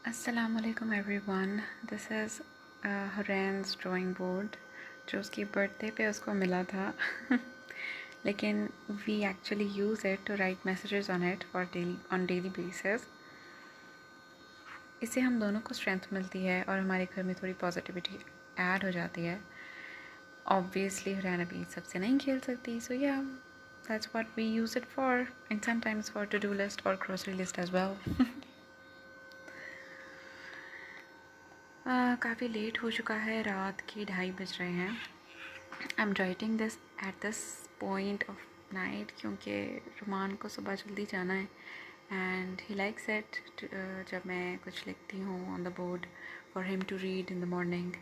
अस्सलामुअलैकुम everyone, this is Hurain's drawing board जो उसकी बर्थडे पे उसको मिला था लेकिन we actually use it to write messages on it for daily basis. इससे हम दोनों को स्ट्रेंथ मिलती है और हमारे घर में थोड़ी पॉजिटिविटी ऐड हो जाती है। ऑब्वियसली हुरैन अभी सबसे नहीं खेल सकती, so yeah that's what we use it for, and sometimes for to do list और ग्रोसरी लिस्ट एज वेल। काफ़ी लेट हो चुका है, रात के 2:30 बज रहे हैं। I am writing this at this point of night क्योंकि रुमान को सुबह जल्दी जाना है एंड ही लाइक्स इट जब मैं कुछ लिखती हूँ on the board for him to read in the morning.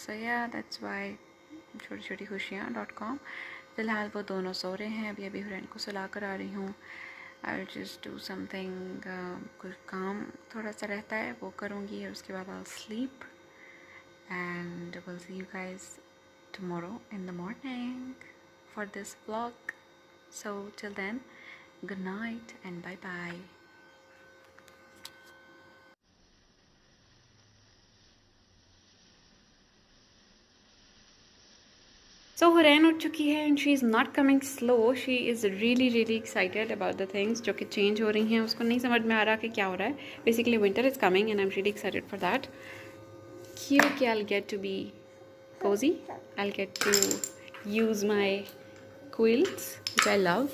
So yeah that's Y छोटी छोटी खुशियाँ.com। फ़िलहाल वो दोनों सो रहे हैं, अभी अभी हुरैन को सुला कर आ रही हूँ। I will just do something, कुछ काम थोड़ा सा रहता है वो करूँगी और उसके बाद I will sleep and will see you guys tomorrow in the morning for this vlog. So till then, good night and bye bye. So Hurain उठ चुकी है and she is not coming slow. She is really excited about the things जो कि change हो रही हैं। उसको नहीं समझ में आ रहा कि क्या हो रहा है। Basically winter is coming and I'm really excited for that. क्योंकि I'll get to be cozy. I'll get to use my quilts which I love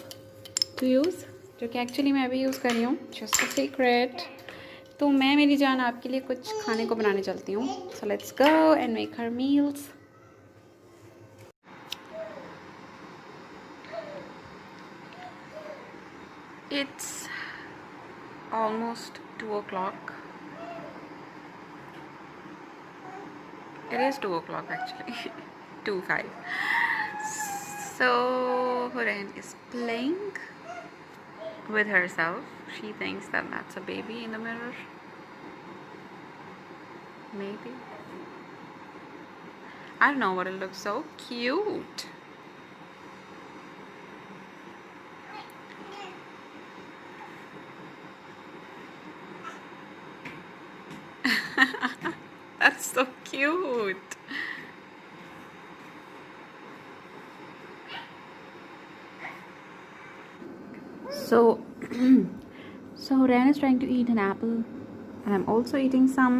to use, जो कि एक्चुअली मैं अभी यूज़ कर रही हूँ, just a secret. तो मैं मेरी जान आपके लिए कुछ खाने को बनाने चलती हूँ. So let's go and make her meals. It's almost 2 o'clock. It is 2 o'clock actually. 2:05. So Huren is playing with herself. She thinks that that's a baby in the mirror. Maybe. I don't know, but it looks so cute. That's so cute. So so Ren is trying to eat an apple and I'm also eating some.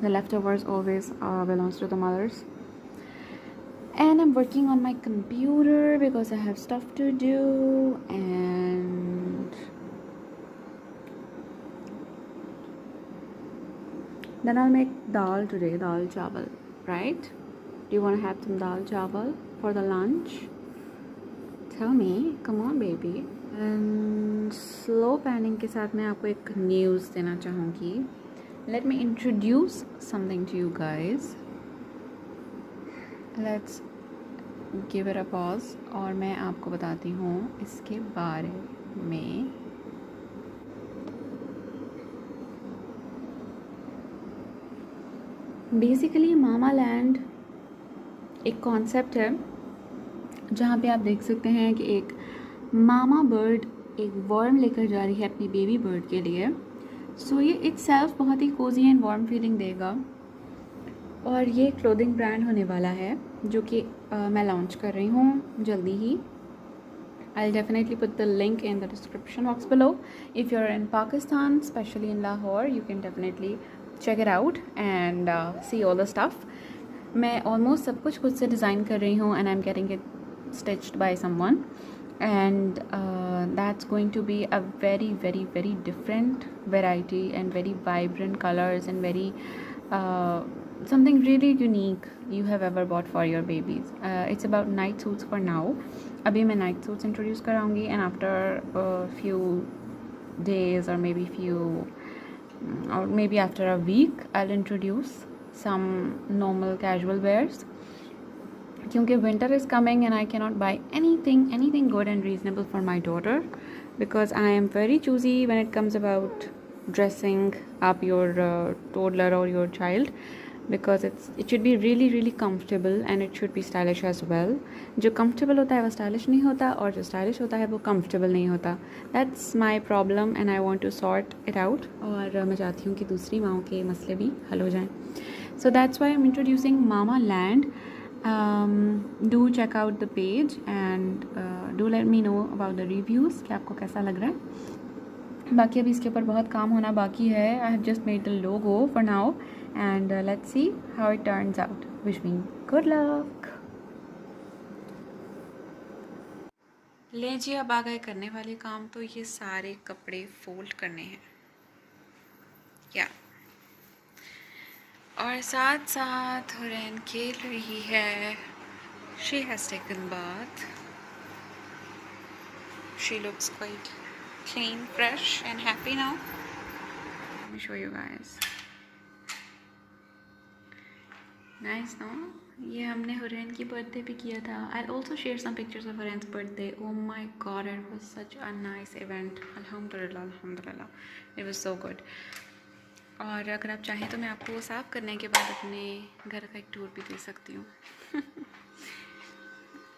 The leftovers always belongs to the mothers. And I'm working on my computer because I have stuff to do. And then I'll make dal today, dal chawal, right? Do you want to have some dal chawal for the lunch? Tell me, come on baby. And slow panning के साथ मैं आपको एक news देना चाहूँगी. Let me introduce something to you guys. Let's give it a pause और मैं आपको बताती हूँ इसके बारे में. बेसिकली मामा लैंड एक कॉन्सेप्ट है जहाँ पे आप देख सकते हैं कि एक मामा बर्ड एक वर्म लेकर जा रही है अपनी बेबी बर्ड के लिए. सो ये इट्सेल्फ बहुत ही कोजी एंड वार्म फीलिंग देगा और ये क्लोथिंग ब्रांड होने वाला है जो कि मैं लॉन्च कर रही हूँ जल्दी ही. I'll definitely put the link in the description box below. If you're in Pakistan, especially in Lahore, you can definitely check it out and see all the stuff. मैं almost सब कुछ खुद से डिज़ाइन कर रही हूँ and I'm getting it stitched by someone. And that's going to be a very different variety and very vibrant colors and very something really unique you have ever bought for your babies. It's about night suits for now. अभी मैं night suits introduce कराऊंगी and after a few days or maybe after a week I'll introduce some normal casual wears. क्योंकि winter is coming and I cannot buy anything good and reasonable for my daughter because I am very choosy when it comes about dressing up your toddler or your child. Because it should be really really comfortable and it should be stylish as well. जो comfortable होता है वो stylish नहीं होता, और जो stylish होता है वो कम्फर्टेबल नहीं होता. That's my problem and I want to sort it out. और मैं चाहती हूँ कि दूसरी माओं के मसले भी हल हो जाएँ. So that's why I am introducing mama land. Do check out the page and do let me know about the reviews कि आपको कैसा लग रहा है. बाकी अभी इसके ऊपर बहुत काम होना बाकी है. I have just made the logo for now and let's see how it turns out. Wish me good luck. ले जी, अब आ गए करने वाले काम. तो ये सारे कपड़े फोल्ड करने हैं या और साथ साथ हुरैन खेल रही है. She has taken bath. She looks quite clean, fresh and happy now. Let me show you guys. Nice, no? ये हमने हुरैन की बर्थडे पे किया था. I'll also share some pictures of Huran's birthday. Oh my god, it was such a nice event. Alhamdulillah, alhamdulillah. It was so good. और अगर आप चाहें तो मैं आपको साफ़ करने के बाद अपने घर का एक टूर भी दे सकती हूँ.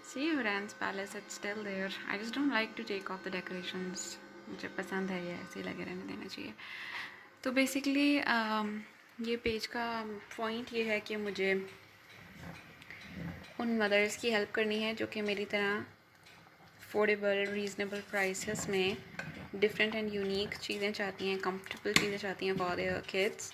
See Huran's palace, it's still there. I just don't like to take off the decorations. मुझे पसंद है ये ऐसे ही लगे रहने देना चाहिए. तो बेसिकली ये पेज का पॉइंट ये है कि मुझे उन मदर्स की हेल्प करनी है जो कि मेरी तरह अफोर्डेबल रीज़नेबल प्राइसेस में डिफरेंट एंड यूनिक चीज़ें चाहती हैं, कंफर्टेबल चीज़ें चाहती हैं for their kids.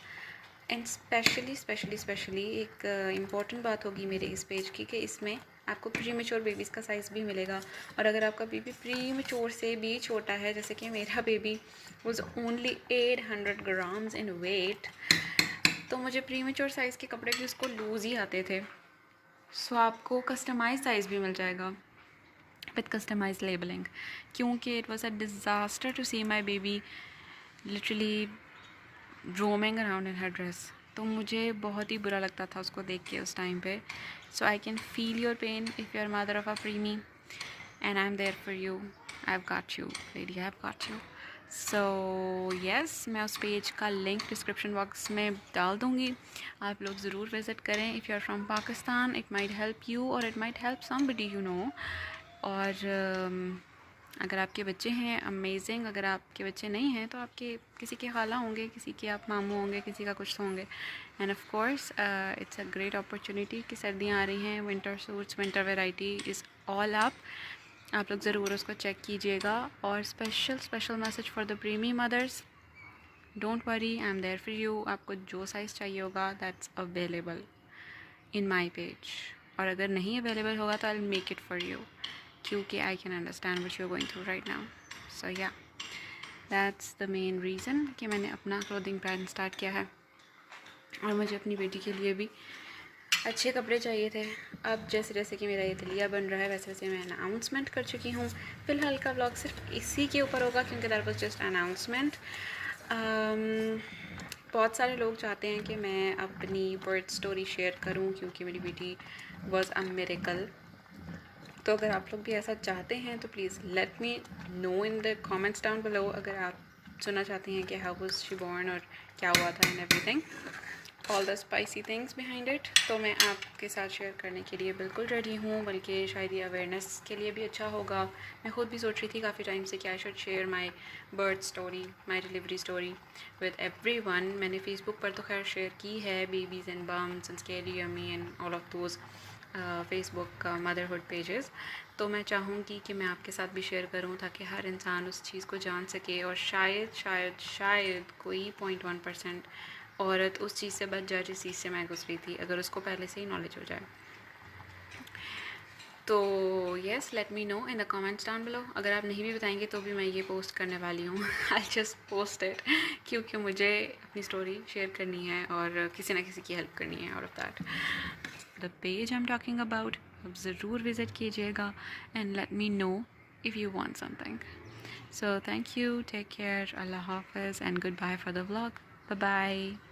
And specially एक इम्पॉर्टेंट बात होगी मेरे इस पेज की कि इसमें आपको प्री मेच्योर बेबीज़ का साइज़ भी मिलेगा. और अगर आपका बेबी प्री मेच्योर से भी छोटा है, जैसे कि मेरा baby was only 800 grams in weight, तो मुझे प्री मेच्योर साइज़ के कपड़े भी उसको लूज़ ही आते थे. सो आपको कस्टमाइज साइज़ भी मिल जाएगा with customized labeling. क्योंकि it was a disaster to see my baby literally roaming around in her dress. तो मुझे बहुत ही बुरा लगता था उसको देख के उस टाइम पे. So I can feel your pain if you're mother of a preemie and I'm there for you. I've got you, lady, I've got you. So yes, मैं उस पेज का लिंक डिस्क्रिप्शन बॉक्स में डाल दूँगी. आप लोग ज़रूर विज़िट करें. If you are from Pakistan, it might help you और it might help somebody you know. और अगर आपके बच्चे हैं, अमेजिंग. अगर आपके बच्चे नहीं हैं तो आपके किसी के खाला होंगे, किसी के आप मामू होंगे, किसी का कुछ तो होंगे. And of course it's a great opportunity कि सर्दियाँ आ रही हैं. Winter suits, winter variety is all up. आप लोग ज़रूर उसको चेक कीजिएगा. और special message for the preemie mothers, don't worry, I am there for you. आपको जो साइज़ चाहिए होगा that's available in my page. और अगर नहीं अवेलेबल होगा तो I will make it for you, क्योंकि I can understand what you are going through right now. So yeah, that's the main reason कि मैंने अपना क्लोथिंग ब्रांड स्टार्ट किया है. और मुझे अपनी बेटी के लिए भी अच्छे कपड़े चाहिए थे. अब जैसे जैसे कि मेरा ये तलिया बन रहा है वैसे वैसे मैं अनाउंसमेंट कर चुकी हूँ. फ़िलहाल का व्लॉग सिर्फ इसी के ऊपर होगा क्योंकि दैट वाज जस्ट अनाउंसमेंट. बहुत सारे लोग चाहते हैं कि मैं अपनी बर्थ स्टोरी शेयर करूं क्योंकि मेरी बेटी वाज अ मिरेकल. तो अगर आप लोग भी ऐसा चाहते हैं तो please let me no in the comments down below. अगर आप सुनना चाहते हैं कि हाउ वाज शी बॉर्न और क्या हुआ था and everything, all the spicy things behind it, तो मैं आपके साथ शेयर करने के लिए बिल्कुल रेडी हूँ. बल्कि शायद ये अवेयरनेस के लिए भी अच्छा होगा. मैं खुद भी सोच रही थी काफ़ी टाइम से कि I should share my birth story, my delivery story with everyone. मैंने फेसबुक पर तो खैर शेयर की है, babies and bums and scary yummy and all of those Facebook motherhood pages. तो मैं चाहूँगी कि मैं आपके साथ भी शेयर करूँ ताकि हर इंसान उस चीज़ को जान सके. और शायद कोई 0.1% औरत उस चीज़ से बच जाए जिस चीज़ से मैं गुजरी थी, अगर उसको पहले से ही नॉलेज हो जाए. तो yes, late me no in the comments down below. अगर आप नहीं भी बताएंगे तो भी मैं ये पोस्ट करने वाली हूँ. आई जस्ट पोस्ट इट क्योंकि मुझे अपनी स्टोरी शेयर करनी है और किसी ना किसी की हेल्प करनी है. Out of that the page I am talking about, आप ज़रूर विज़िट कीजिएगा and let me know if you want something. So thank you, take care, अल्लाह हाफिज़ and good bye for the vlog. Bye bye.